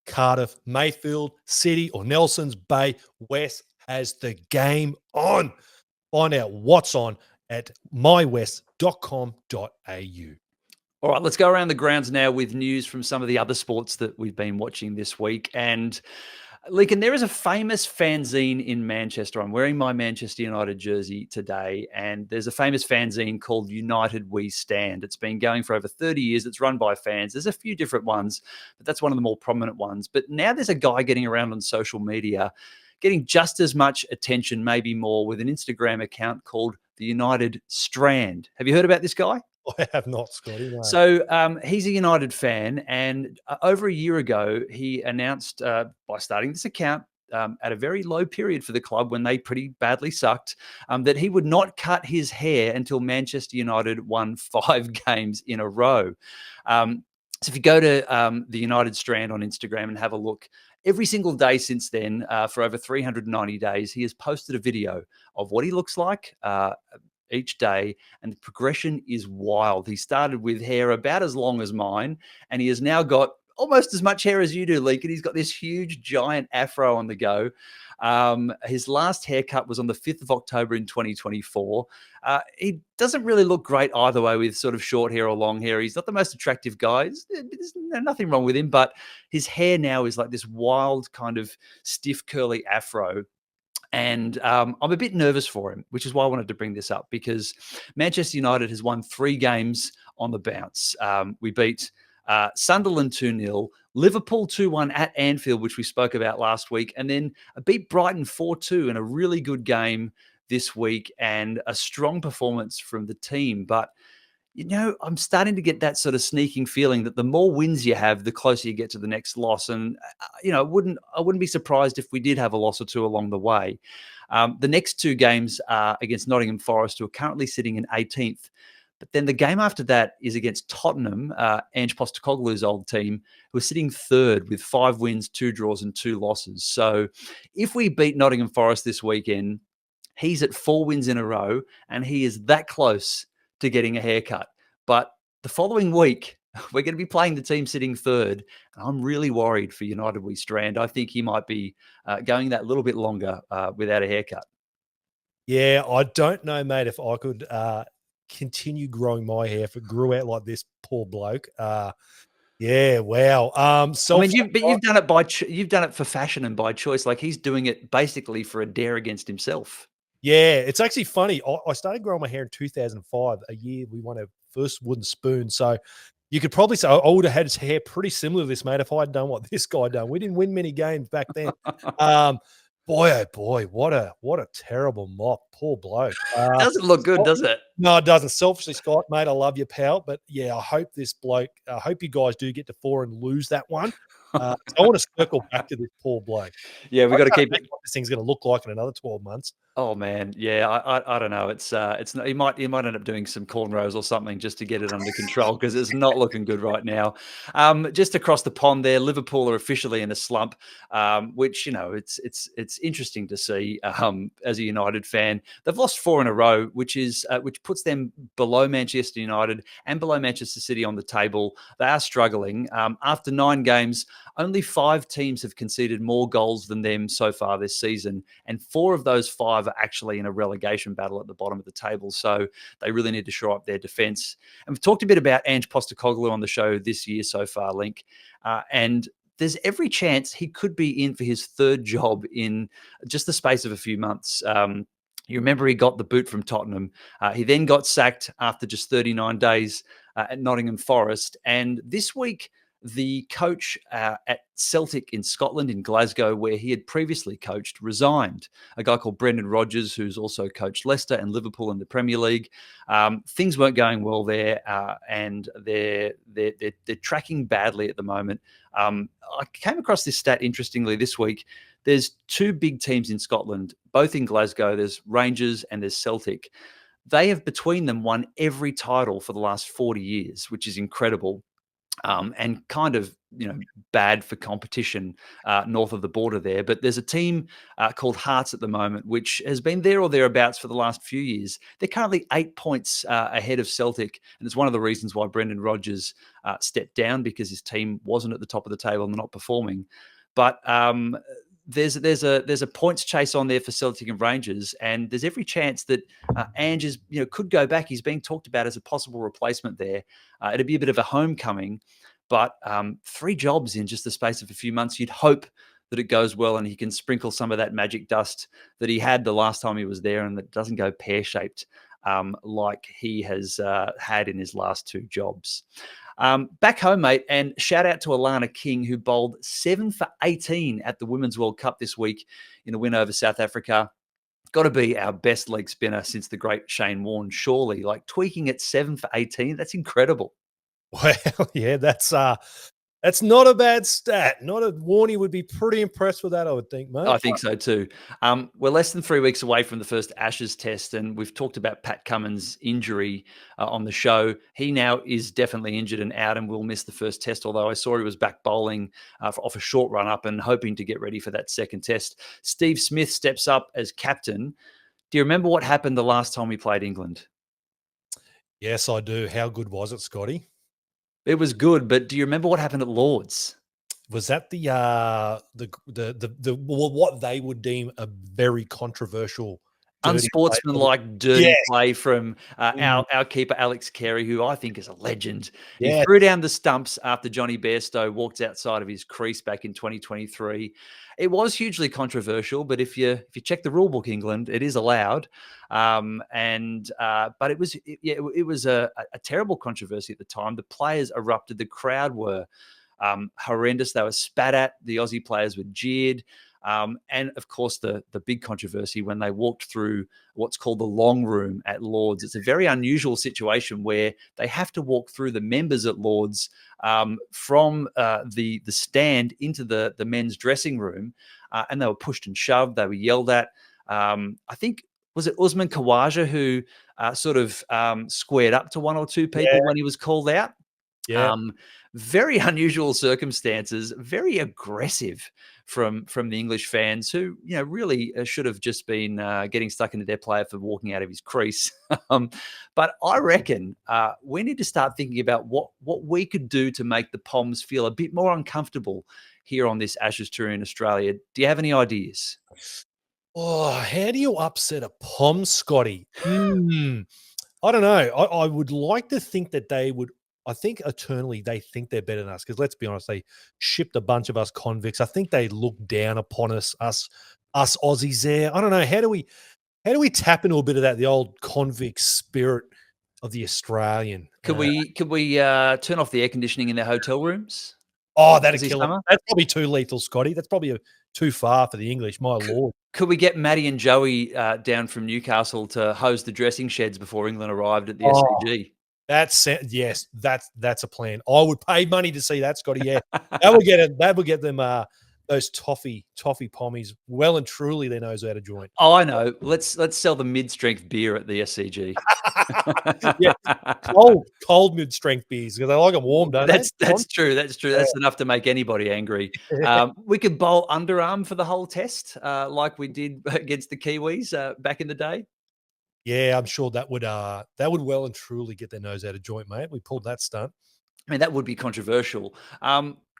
Cardiff, Mayfield, City, or Nelson's Bay, West has the game on. Find out what's on at mywest.com.au. All right, let's go around the grounds now with news from some of the other sports that we've been watching this week. And Lincoln, there is a famous fanzine in Manchester. I'm wearing my Manchester United jersey today, and there's a famous fanzine called United We Stand. It's been going for over 30 years. It's run by fans. There's a few different ones, but that's one of the more prominent ones. But now there's a guy getting around on social media, getting just as much attention, maybe more, with an Instagram account called the United Strand. Have you heard about this guy? I have not, Scotty. No. So he's a United fan, and over a year ago, he announced by starting this account at a very low period for the club when they pretty badly sucked, that he would not cut his hair until Manchester United won 5 games in a row. So if you go to the United Strand on Instagram and have a look, every single day since then, for over 390 days, he has posted a video of what he looks like each day, and the progression is wild. He started with hair about as long as mine, and he has now got almost as much hair as you do, Lincoln. He's got this huge, giant afro on the go. His last haircut was on the 5th of October in 2024. He doesn't really look great either way with sort of short hair or long hair. He's not the most attractive guy. There's nothing wrong with him, but his hair now is like this wild kind of stiff, curly afro. And I'm a bit nervous for him, which is why I wanted to bring this up, because Manchester United has won 3 games on the bounce. We beat Sunderland 2-0, Liverpool 2-1 at Anfield, which we spoke about last week, and then beat Brighton 4-2 in a really good game this week, and a strong performance from the team. But I'm starting to get that sort of sneaking feeling that the more wins you have, the closer you get to the next loss. And I wouldn't be surprised if we did have a loss or two along the way. The next 2 games are against Nottingham Forest, who are currently sitting in 18th. But then the game after that is against Tottenham, Ange Postecoglou's old team, who are sitting 3rd with 5 wins, 2 draws, and 2 losses. So if we beat Nottingham Forest this weekend, he's at 4 wins in a row, and he is that close to getting a haircut. But the following week, we're going to be playing the team sitting 3rd. And I'm really worried for United We Strand. I think he might be going that little bit longer without a haircut. Yeah, I don't know, mate, if I could continue growing my hair if it grew out like this, poor bloke. Yeah, wow. So you've done it you've done it for fashion and by choice. Like, he's doing it basically for a dare against himself. Yeah, it's actually funny. I started growing my hair in 2005, a year we won our first wooden spoon. So you could probably say I would have had his hair pretty similar to this, mate, if I'd done what this guy done. We didn't win many games back then. Boy, oh boy, what a terrible mop. Poor bloke. Doesn't look good, does it? No, it doesn't. Selfishly, Scott, mate, I love you, pal. But yeah, I hope you guys do get to 4 and lose that one. I want to circle back to this poor bloke. Yeah, we've got to keep what this thing's going to look like in another 12 months. Oh man, yeah, I don't know. It's not, he might end up doing some cornrows or something just to get it under control, because it's not looking good right now. Just across the pond there, Liverpool are officially in a slump, which it's interesting to see. As a United fan, they've lost 4 in a row, which puts them below Manchester United and below Manchester City on the table. They are struggling. After 9 games, only 5 teams have conceded more goals than them so far this season, and 4 of those 5 are actually in a relegation battle at the bottom of the table. So they really need to shore up their defence. And we've talked a bit about Ange Postecoglou on the show this year so far, Link, and there's every chance he could be in for his 3rd job in just the space of a few months. You remember he got the boot from Tottenham. He then got sacked after just 39 days at Nottingham Forest. And this week, the coach at Celtic in Scotland, in Glasgow, where he had previously coached, resigned. A guy called Brendan Rodgers, who's also coached Leicester and Liverpool in the Premier League. Things weren't going well there, and they're tracking badly at the moment. I came across this stat interestingly this week. There's 2 big teams in Scotland, both in Glasgow. There's Rangers and there's Celtic. They have between them won every title for the last 40 years, which is incredible. And kind of, bad for competition north of the border there. But there's a team called Hearts at the moment, which has been there or thereabouts for the last few years. They're currently 8 points ahead of Celtic. And it's one of the reasons why Brendan Rodgers stepped down, because his team wasn't at the top of the table and not performing. But there's a points chase on there for Celtic and Rangers, and there's every chance that Ange could go back. He's being talked about as a possible replacement there. It'd be a bit of a homecoming, but 3 jobs in just the space of a few months. You'd hope that it goes well and he can sprinkle some of that magic dust that he had the last time he was there, and that doesn't go pear-shaped like he has had in his last 2 jobs. Back home, mate, and shout out to Alana King, who bowled 7 for 18 at the Women's World Cup this week in a win over South Africa. Got to be our best leg spinner since the great Shane Warne, surely. Like, tweaking at 7 for 18, that's incredible. Well, yeah, that's not a bad stat. Not a Warnie would be pretty impressed with that, I would think, mate. I think so too. We're less than 3 weeks away from the first Ashes test, and we've talked about Pat Cummins' injury on the show. He now is definitely injured and out and will miss the first test, although I saw he was back bowling off a short run up and hoping to get ready for that second test. Steve Smith steps up as captain. Do you remember what happened the last time we played England? Yes, I do. How good was it, Scotty? It was good, but do you remember what happened at Lord's? Was that the what they would deem a very controversial dirty play. unsportsmanlike, dirty Yes. play from Mm. our keeper, Alex Carey, who I think is a legend. He Yes. threw down the stumps after Johnny Bairstow walked outside of his crease back in 2023. It was hugely controversial, but if you check the rule book, England, it is allowed. But it was a terrible controversy at the time. The players erupted. The crowd were horrendous. They were spat at. The Aussie players were jeered. And of course, the big controversy when they walked through what's called the long room at Lord's. It's a very unusual situation where they have to walk through the members at Lord's from the stand into the men's dressing room, and they were pushed and shoved. They were yelled at. I think, was it Usman Khawaja who sort of squared up to one or two people when he was called out? Yeah. Very unusual circumstances, very aggressive from the English fans who, really should have just been getting stuck into their player for walking out of his crease. But I reckon we need to start thinking about what we could do to make the Poms feel a bit more uncomfortable here on this Ashes tour in Australia. Do you have any ideas? Oh, how do you upset a Pom, Scotty? I don't know. I would like to think that they would. I think eternally they think they're better than us because let's be honest, they shipped a bunch of us convicts. I think they look down upon us Aussies there. I don't know. How do we tap into a bit of that, the old convict spirit of the Australian? Could we turn off the air conditioning in their hotel rooms? Oh, that'd This kill summer? them. That's probably too lethal, Scotty. That's probably too far for the English. My lord. Could we get Matty and Joey down from Newcastle to hose the dressing sheds before England arrived at the SCG? Yes, that's a plan. I would pay money to see that, Scotty. Yeah, that would get it. That would get them those toffee pommies well and truly their nose out of joint. Oh, I know. Let's sell the mid-strength beer at the SCG. Yeah, cold mid-strength beers because they like them warm, don't That's they? true. That's true. That's enough to make anybody angry. We could bowl underarm for the whole test, like we did against the Kiwis back in the day. Yeah, I'm sure that would well and truly get their nose out of joint, mate. We pulled that stunt. I mean, that would be controversial.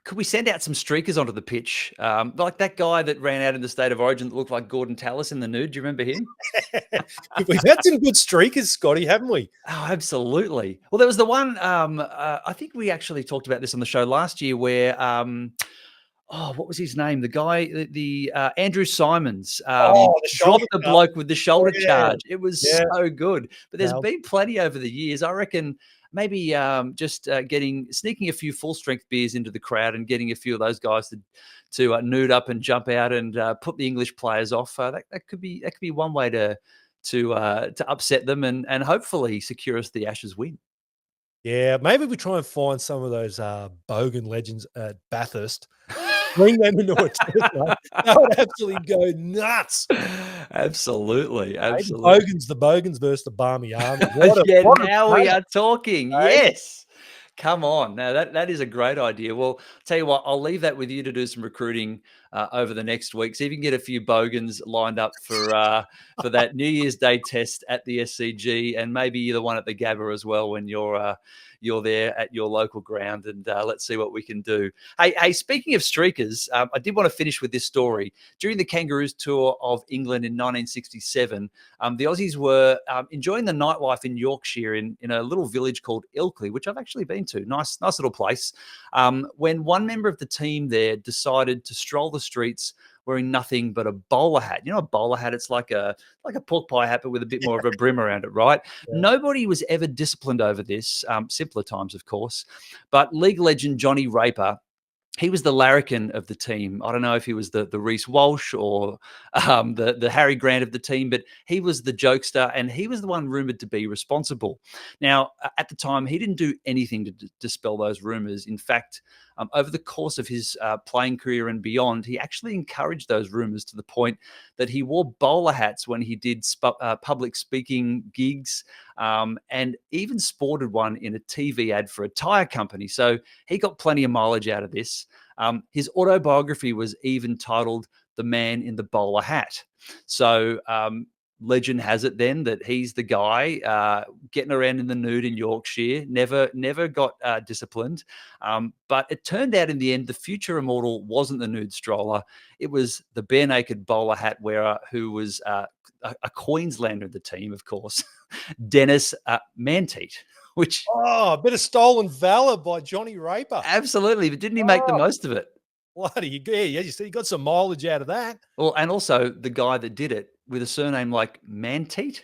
Could we send out some streakers onto the pitch? Like that guy that ran out in the State of Origin that looked like Gordon Tallis in the nude. Do you remember him? We've had some good streakers, Scotty, haven't we? Oh, absolutely. Well, there was the one, I think we actually talked about this on the show last year where, what was his name? The guy, the Andrew Simons, dropped the bloke with the shoulder charge. It was so good. But there's been plenty over the years. I reckon maybe sneaking a few full strength beers into the crowd and getting a few of those guys to nude up and jump out and put the English players off. That could be one way to upset them and hopefully secure us the Ashes win. Yeah, maybe we try and find some of those Bogan legends at Bathurst. Bring them into a test, mate. That would absolutely go nuts. Absolutely. The Bogans versus the Barmy Army. Now we are talking. Yes. Come on. Now, that is a great idea. Well, I'll tell you what, I'll leave that with you to do some recruiting over the next week. See if you can get a few Bogans lined up for that New Year's Day test at the SCG and maybe the one at the Gabba as well when you're there at your local ground, and let's see what we can do. Hey, speaking of streakers, I did want to finish with this story. During the Kangaroos tour of England in 1967, the Aussies were enjoying the nightlife in Yorkshire in a little village called Ilkley, which I've actually been to. Nice little place. When one member of the team there decided to stroll the streets wearing nothing but a bowler hat. You know, a bowler hat, it's like a pork pie hat, but with a bit more of a brim around it, right? Yeah. Nobody was ever disciplined over this, simpler times, of course. But league legend Johnny Raper, he was the larrikin of the team. I don't know if he was the Reece Walsh or the Harry Grant of the team, but he was the jokester and he was the one rumoured to be responsible. Now, at the time, he didn't do anything to dispel those rumours. In fact, over the course of his playing career and beyond, he actually encouraged those rumours to the point that he wore bowler hats when he did public speaking gigs and even sported one in a TV ad for a tyre company. So he got plenty of mileage out of this. His autobiography was even titled The Man in the Bowler Hat. So legend has it then that he's the guy getting around in the nude in Yorkshire, never got disciplined. But it turned out in the end, the future immortal wasn't the nude stroller. It was the bare naked bowler hat wearer who was a Queenslander of the team, of course, Dennis Manteet, which Oh, a bit of stolen valor by Johnny Raper. absolutely, but didn't he make the Oh. most of it? Bloody, yeah, you see, you got some mileage out of that. Well, and also the guy that did it with a surname like Manteet.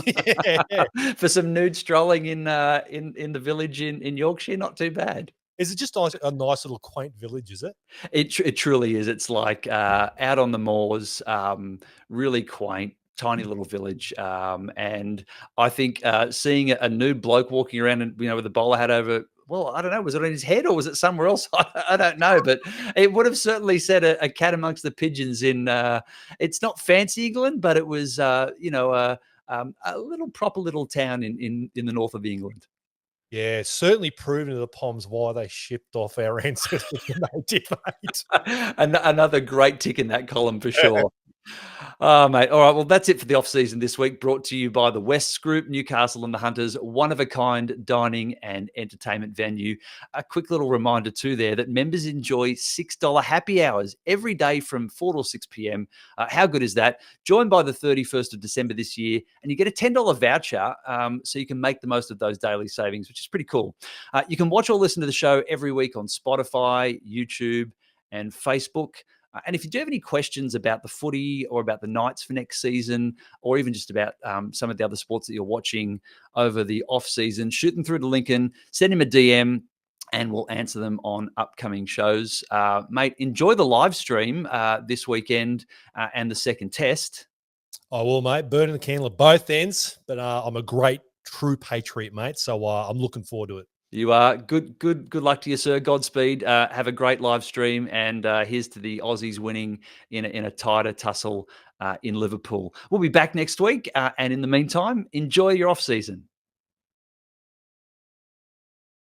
Yeah. For some nude strolling in the village in Yorkshire, not too bad. Is it just a nice little quaint village, is it? It truly is. It's like out on the moors, really quaint, tiny little village. And I think seeing a nude bloke walking around and with a bowler hat over. Well, I don't know. Was it on his head or was it somewhere else? I don't know, but it would have certainly set a cat amongst the pigeons. It's not fancy England, but it was a little proper little town in the north of England. Yeah, certainly proven to the Poms why they shipped off our ancestors when they did, mate. Another great tick in that column for sure. Oh, mate. All right. Well, that's it for the off-season this week, brought to you by the Wests Group, Newcastle and the Hunters, one-of-a-kind dining and entertainment venue. A quick little reminder too there that members enjoy $6 happy hours every day from 4 to 6 p.m. How good is that? Join by the 31st of December this year, and you get a $10 voucher so you can make the most of those daily savings, which is pretty cool. You can watch or listen to the show every week on Spotify, YouTube, and Facebook. And if you do have any questions about the footy or about the Knights for next season, or even just about some of the other sports that you're watching over the off season, shoot them through to Lincoln, send him a DM, and we'll answer them on upcoming shows. Mate, enjoy the live stream this weekend and the second test. I will, mate. Burning the candle at both ends, but I'm a great, true patriot, mate. So I'm looking forward to it. You are good luck to you, sir. Godspeed. Have a great live stream, and here's to the Aussies winning in a tighter tussle in Liverpool. We'll be back next week, and in the meantime, enjoy your off season.